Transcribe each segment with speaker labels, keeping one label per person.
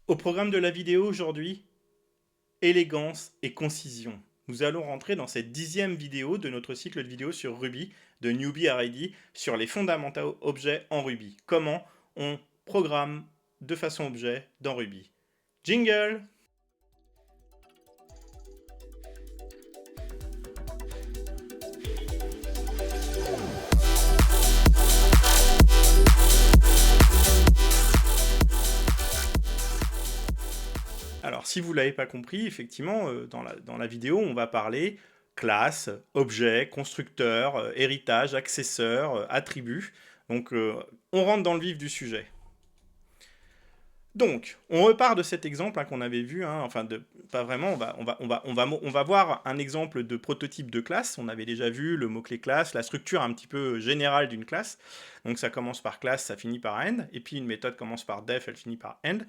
Speaker 1: Au programme de la vidéo aujourd'hui, élégance et concision. Nous allons rentrer dans cette 10e vidéo de notre cycle de vidéos sur Ruby, de Newbie à Ready, sur les fondamentaux objets en Ruby. Comment on programme de façon objet dans Ruby. Jingle! Alors, si vous ne l'avez pas compris, effectivement, dans la vidéo, on va parler classe, objet, constructeur, héritage, accesseur, attribut. Donc, on rentre dans le vif du sujet. Donc, on repart de cet exemple qu'on avait vu, enfin, pas vraiment, on va voir un exemple de prototype de classe. On avait déjà vu le mot-clé classe, la structure un petit peu générale d'une classe. Donc, ça commence par classe, ça finit par end. Et puis, une méthode commence par def, elle finit par end.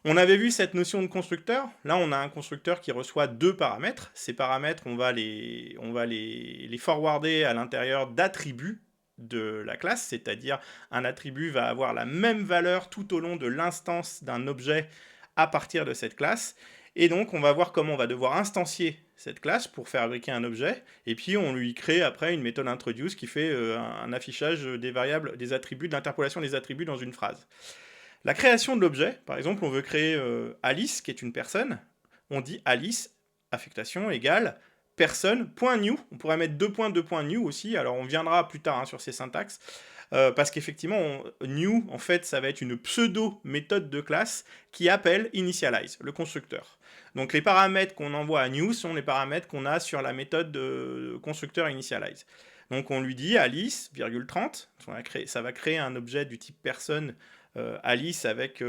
Speaker 1: On avait vu cette notion de constructeur. Là, on a un constructeur qui reçoit deux paramètres. Ces paramètres, on va les forwarder à l'intérieur d'attributs de la classe, c'est-à-dire un attribut va avoir la même valeur tout au long de l'instance d'un objet à partir de cette classe. Et donc, on va voir comment on va devoir instancier cette classe pour fabriquer un objet. Et puis, on lui crée après une méthode introduce qui fait un affichage des variables, des attributs, de l'interpolation des attributs dans une phrase. La création de l'objet, par exemple, on veut créer Alice, qui est une personne. On dit Alice, affectation égale personne.new. On pourrait mettre deux points new aussi. Alors on viendra plus tard sur ces syntaxes. Parce qu'effectivement, new, en fait, ça va être une pseudo-méthode de classe qui appelle initialize, le constructeur. Donc les paramètres qu'on envoie à new sont les paramètres qu'on a sur la méthode de constructeur initialize. Donc on lui dit Alice, 30, ça va créer un objet du type personne Alice avec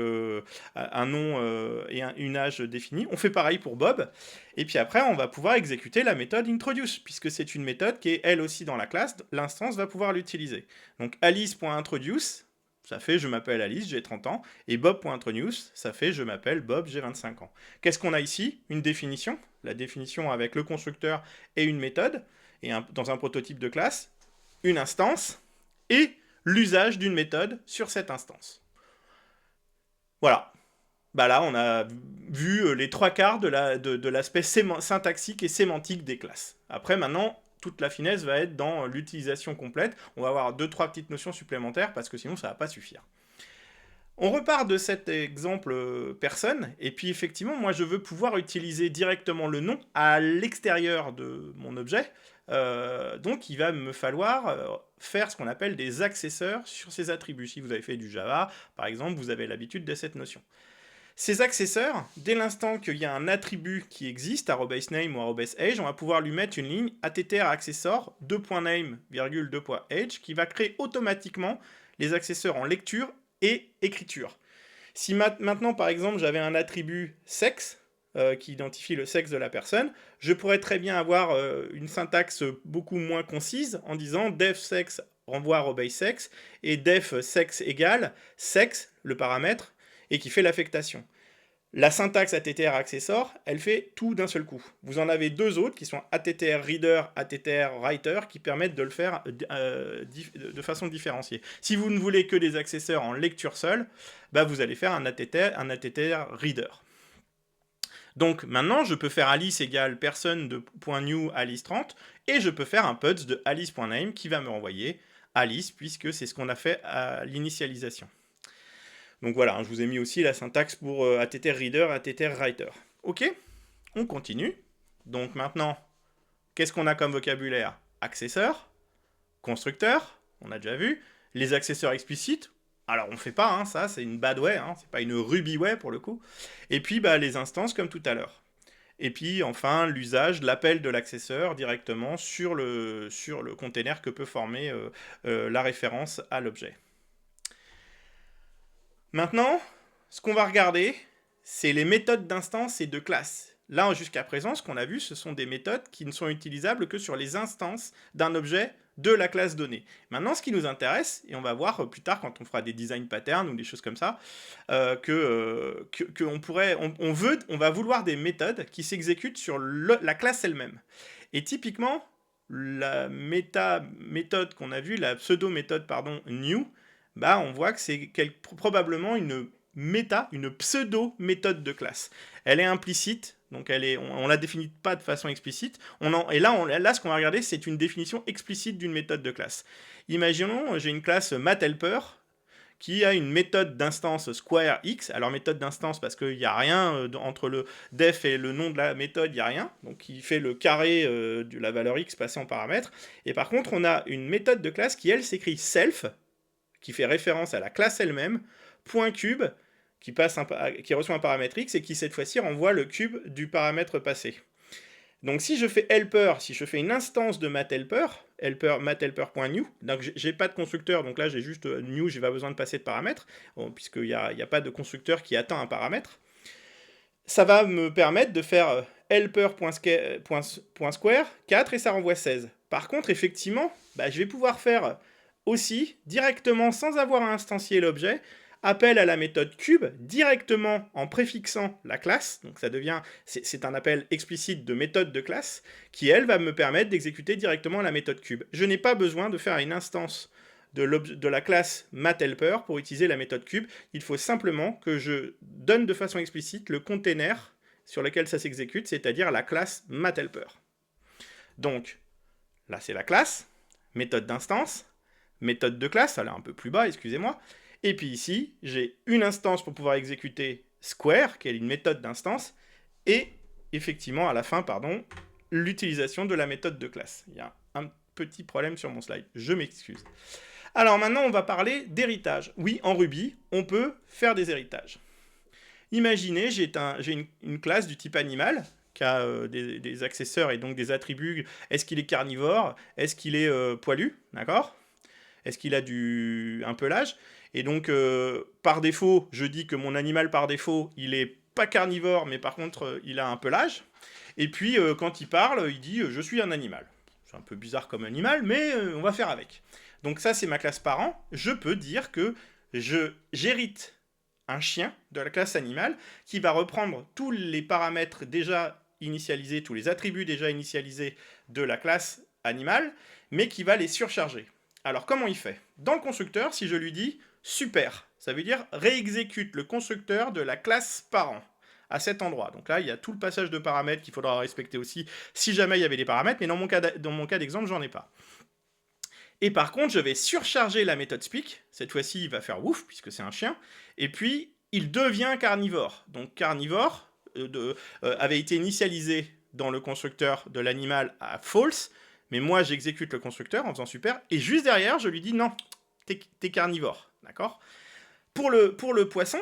Speaker 1: un nom et une âge défini. On fait pareil pour Bob. Et puis après, on va pouvoir exécuter la méthode introduce, puisque c'est une méthode qui est elle aussi dans la classe. L'instance va pouvoir l'utiliser. Donc alice.introduce, ça fait je m'appelle Alice, j'ai 30 ans. Et bob.introduce, ça fait je m'appelle Bob, j'ai 25 ans. Qu'est-ce qu'on a ici? Une définition. La définition avec le constructeur et une méthode. Et dans un prototype de classe, une instance et l'usage d'une méthode sur cette instance. Voilà. Bah là, on a vu les trois quarts de l'aspect syntaxique et sémantique des classes. Après, maintenant, toute la finesse va être dans l'utilisation complète. On va avoir deux, trois petites notions supplémentaires parce que sinon, ça va pas suffire. On repart de cet exemple personne, et puis effectivement, moi je veux pouvoir utiliser directement le nom à l'extérieur de mon objet, donc il va me falloir faire ce qu'on appelle des accesseurs sur ces attributs. Si vous avez fait du Java, par exemple, vous avez l'habitude de cette notion. Ces accesseurs, dès l'instant qu'il y a un attribut qui existe, @name ou @age, on va pouvoir lui mettre une ligne attr accessor, .name, 2.age, qui va créer automatiquement les accesseurs en lecture et écriture. Si maintenant, par exemple, j'avais un attribut sexe, qui identifie le sexe de la personne, je pourrais très bien avoir une syntaxe beaucoup moins concise en disant def sexe renvoie à sexe et def sexe égale sexe, le paramètre, et qui fait l'affectation. La syntaxe attr accessor, elle fait tout d'un seul coup. Vous en avez deux autres qui sont attr reader, attr writer qui permettent de le faire de façon différenciée. Si vous ne voulez que des accesseurs en lecture seule, bah vous allez faire un attr reader. Donc maintenant, je peux faire Alice égale personne de .new Alice 30 et je peux faire un puts de Alice.name qui va me renvoyer Alice puisque c'est ce qu'on a fait à l'initialisation. Donc voilà, je vous ai mis aussi la syntaxe pour attr reader, attr writer. Ok, on continue. Donc maintenant, qu'est-ce qu'on a comme vocabulaire? Accesseur, constructeur, on a déjà vu. Les accesseurs explicites, alors on fait pas, ça c'est une bad way, c'est pas une Ruby way pour le coup. Et puis les instances comme tout à l'heure. Et puis enfin l'usage, l'appel de l'accesseur directement sur le container que peut former la référence à l'objet. Maintenant, ce qu'on va regarder, c'est les méthodes d'instance et de classe. Là, jusqu'à présent, ce qu'on a vu, ce sont des méthodes qui ne sont utilisables que sur les instances d'un objet de la classe donnée. Maintenant, ce qui nous intéresse, et on va voir plus tard quand on fera des design patterns ou des choses comme ça, on va vouloir des méthodes qui s'exécutent sur la classe elle-même. Et typiquement, la méthode qu'on a vue, la pseudo-méthode, new, on voit que c'est probablement une une pseudo-méthode de classe. Elle est implicite, donc on la définit pas de façon explicite. Là, ce qu'on va regarder, c'est une définition explicite d'une méthode de classe. Imaginons, j'ai une classe mathhelper qui a une méthode d'instance square x. Alors méthode d'instance parce qu'il n'y a rien entre le def et le nom de la méthode, il n'y a rien. Donc il fait le carré de la valeur x passée en paramètre. Et par contre, on a une méthode de classe qui, elle, s'écrit self, qui fait référence à la classe elle-même, point cube, qui reçoit un paramètre x et qui cette fois-ci renvoie le cube du paramètre passé. Donc si je fais helper, si je fais une instance de mathhelper, mathhelper.new, donc j'ai pas de constructeur, donc là j'ai juste new, j'ai pas besoin de passer de paramètres, puisqu'il n'y a pas de constructeur qui attend un paramètre, ça va me permettre de faire helper.square 4 et ça renvoie 16. Par contre, effectivement, je vais pouvoir faire aussi, directement, sans avoir à instancier l'objet, appel à la méthode cube directement en préfixant la classe, donc c'est un appel explicite de méthode de classe, qui elle va me permettre d'exécuter directement la méthode cube. Je n'ai pas besoin de faire une instance de la classe mathhelper pour utiliser la méthode cube, il faut simplement que je donne de façon explicite le container sur lequel ça s'exécute, c'est-à-dire la classe mathhelper. Donc, là c'est la classe, méthode d'instance, méthode de classe, elle est un peu plus bas, excusez-moi. Et puis ici, j'ai une instance pour pouvoir exécuter square, qui est une méthode d'instance, et effectivement, à la fin, l'utilisation de la méthode de classe. Il y a un petit problème sur mon slide, je m'excuse. Alors maintenant, on va parler d'héritage. Oui, en Ruby, on peut faire des héritages. Imaginez, j'ai une classe du type animal, qui a des accesseurs et donc des attributs. Est-ce qu'il est carnivore? Est-ce qu'il est poilu? D'accord? Est-ce qu'il a un pelage? Et donc, par défaut, je dis que mon animal, par défaut, il est pas carnivore, mais par contre, il a un pelage. Et puis, quand il parle, il dit « je suis un animal ». C'est un peu bizarre comme animal, mais on va faire avec. Donc ça, c'est ma classe parent. Je peux dire que j'hérite un chien de la classe animal qui va reprendre tous les paramètres déjà initialisés, tous les attributs déjà initialisés de la classe animal, mais qui va les surcharger. Alors, comment il fait? Dans le constructeur, si je lui dis « super », ça veut dire « réexécute le constructeur de la classe parent » à cet endroit. Donc là, il y a tout le passage de paramètres qu'il faudra respecter aussi si jamais il y avait des paramètres, mais dans mon cas d'exemple, j'en ai pas. Et par contre, je vais surcharger la méthode speak. Cette fois-ci, il va faire ouf, puisque c'est un chien. Et puis, il devient carnivore. Donc carnivore avait été initialisé dans le constructeur de l'animal à false, mais moi, j'exécute le constructeur en faisant super, et juste derrière, je lui dis non, t'es carnivore, d'accord? Pour le poisson,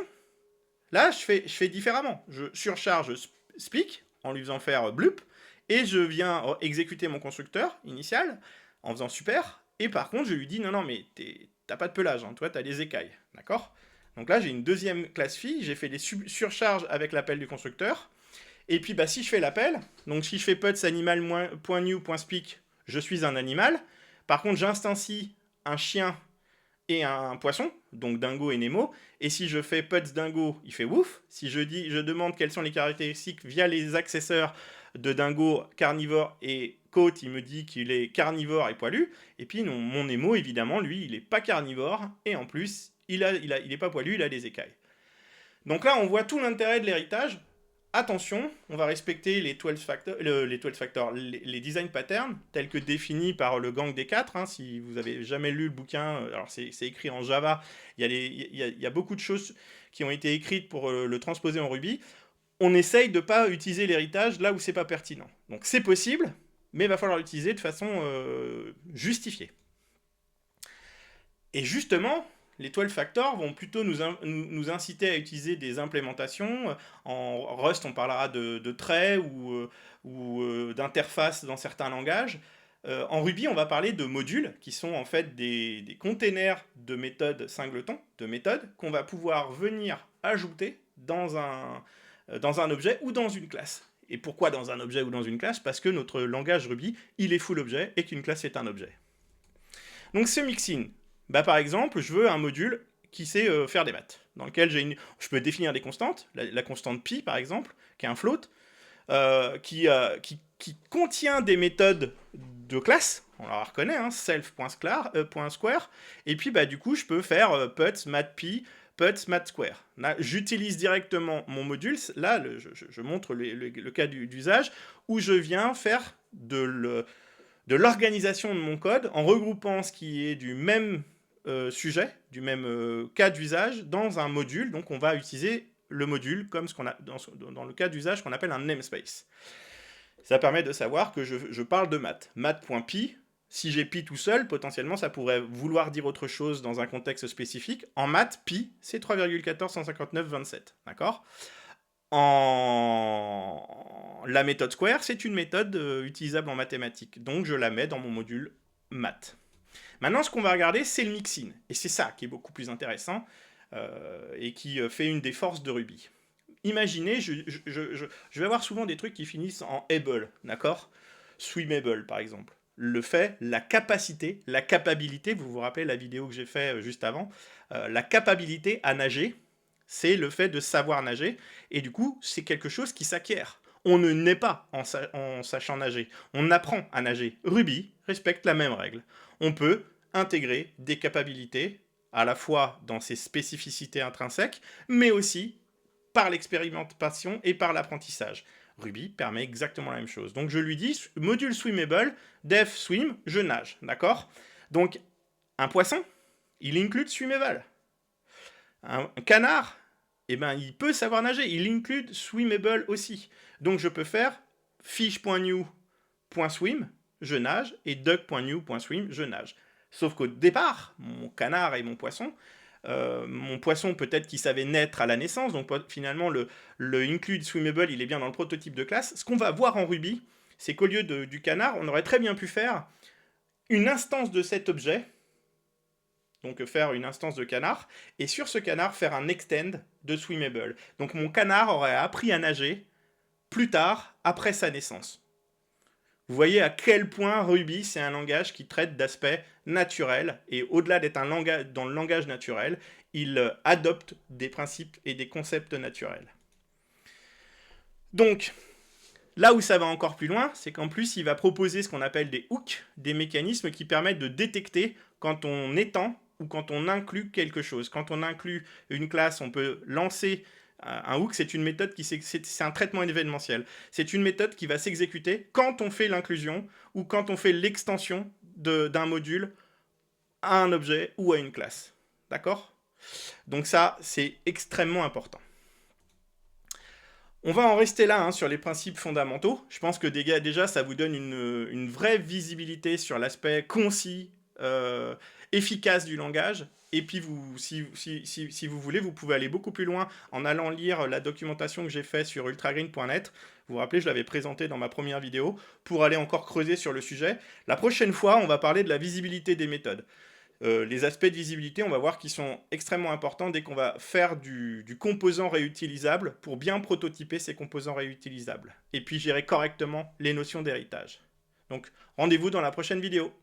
Speaker 1: là, je fais différemment. Je surcharge speak en lui faisant faire bloop, et je viens exécuter mon constructeur initial en faisant super, et par contre, je lui dis non, mais t'as pas de pelage, hein, toi, t'as des écailles, d'accord? Donc là, j'ai une deuxième classe fille, j'ai fait des surcharges avec l'appel du constructeur, et puis si je fais l'appel, donc si je fais puts animal.new.speak, je suis un animal. Par contre, j'instancie un chien et un poisson, donc Dingo et Nemo. Et si je fais puts Dingo, il fait ouf. Si je demande quelles sont les caractéristiques via les accesseurs de Dingo, carnivore et côte, il me dit qu'il est carnivore et poilu. Et puis mon Nemo, évidemment, lui, il n'est pas carnivore. Et en plus, il est pas poilu, il a des écailles. Donc là, on voit tout l'intérêt de l'héritage. Attention, on va respecter les 12 factors, les design patterns, tels que définis par le gang des 4. Hein, si vous avez jamais lu le bouquin, alors c'est écrit en Java, il y a beaucoup de choses qui ont été écrites pour le transposer en Ruby. On essaye de ne pas utiliser l'héritage là où c'est pas pertinent. Donc c'est possible, mais il va falloir l'utiliser de façon justifiée. Et justement, les 12 factors vont plutôt nous inciter à utiliser des implémentations. En Rust, on parlera de traits ou d'interfaces dans certains langages. En Ruby, on va parler de modules, qui sont en fait des containers de méthodes singletons, de méthodes, qu'on va pouvoir venir ajouter dans un objet ou dans une classe. Et pourquoi dans un objet ou dans une classe? Parce que notre langage Ruby, il est full objet et qu'une classe est un objet. Donc ce mixin, par exemple, je veux un module qui sait faire des maths, dans lequel je peux définir des constantes, la constante pi par exemple, qui est un float, qui contient des méthodes de classe, on la reconnaît, hein, self.square, et puis du coup je peux faire puts mathpi puts math square. Là, j'utilise directement mon module. Là, je montre le cas d'usage où je viens faire de l'organisation de mon code en regroupant ce qui est du même sujet, du même cas d'usage dans un module. Donc, on va utiliser le module comme ce qu'on a dans le cas d'usage qu'on appelle un namespace. Ça permet de savoir que je parle de maths. Math.pi, si j'ai pi tout seul, potentiellement ça pourrait vouloir dire autre chose dans un contexte spécifique. En maths, pi, c'est 3,1415927. D'accord ? La méthode square, c'est une méthode utilisable en mathématiques. Donc je la mets dans mon module maths. Maintenant, ce qu'on va regarder, c'est le mixin. Et c'est ça qui est beaucoup plus intéressant et qui fait une des forces de Ruby. Imaginez, je vais avoir souvent des trucs qui finissent en able, d'accord ? Swimmable, par exemple. Le fait, la capacité, la capabilité, vous vous rappelez la vidéo que j'ai fait juste avant, la capacité à nager, c'est le fait de savoir nager, et du coup, c'est quelque chose qui s'acquiert. On ne naît pas en sachant nager, on apprend à nager. Ruby respecte la même règle. On peut intégrer des capacités, à la fois dans ses spécificités intrinsèques, mais aussi par l'expérimentation et par l'apprentissage. Ruby permet exactement la même chose. Donc je lui dis, module swimmable, def swim, je nage, d'accord ? Donc un poisson, il inclut swimmable. Un canard, eh ben, il peut savoir nager, il inclut swimmable aussi. Donc je peux faire fish.new.swim, je nage, et duck.new.swim, je nage. Sauf qu'au départ, mon canard et mon poisson peut-être qu'il savait naître à la naissance, donc finalement le include swimmable, il est bien dans le prototype de classe. Ce qu'on va voir en Ruby, c'est qu'au lieu du canard, on aurait très bien pu faire une instance de cet objet, donc faire une instance de canard, et sur ce canard faire un extend de swimmable. Donc mon canard aurait appris à nager plus tard, après sa naissance. Vous voyez à quel point Ruby, c'est un langage qui traite d'aspects naturels, et au-delà d'être un langage dans le langage naturel, il adopte des principes et des concepts naturels. Donc, là où ça va encore plus loin, c'est qu'en plus, il va proposer ce qu'on appelle des hooks, des mécanismes qui permettent de détecter quand on étend ou quand on inclut quelque chose. Quand on inclut une classe, on peut lancer un hook, c'est une méthode c'est un traitement événementiel. C'est une méthode qui va s'exécuter quand on fait l'inclusion ou quand on fait l'extension d'un module à un objet ou à une classe. D'accord ? Donc ça, c'est extrêmement important. On va en rester là sur les principes fondamentaux. Je pense que déjà, ça vous donne une vraie visibilité sur l'aspect concis, efficace du langage. Et puis, si vous voulez, vous pouvez aller beaucoup plus loin en allant lire la documentation que j'ai faite sur ultragreen.net. Vous vous rappelez, je l'avais présenté dans ma première vidéo, pour aller encore creuser sur le sujet. La prochaine fois, on va parler de la visibilité des méthodes. Les aspects de visibilité, on va voir qu'ils sont extrêmement importants dès qu'on va faire du composant réutilisable pour bien prototyper ces composants réutilisables. Et puis gérer correctement les notions d'héritage. Donc, rendez-vous dans la prochaine vidéo.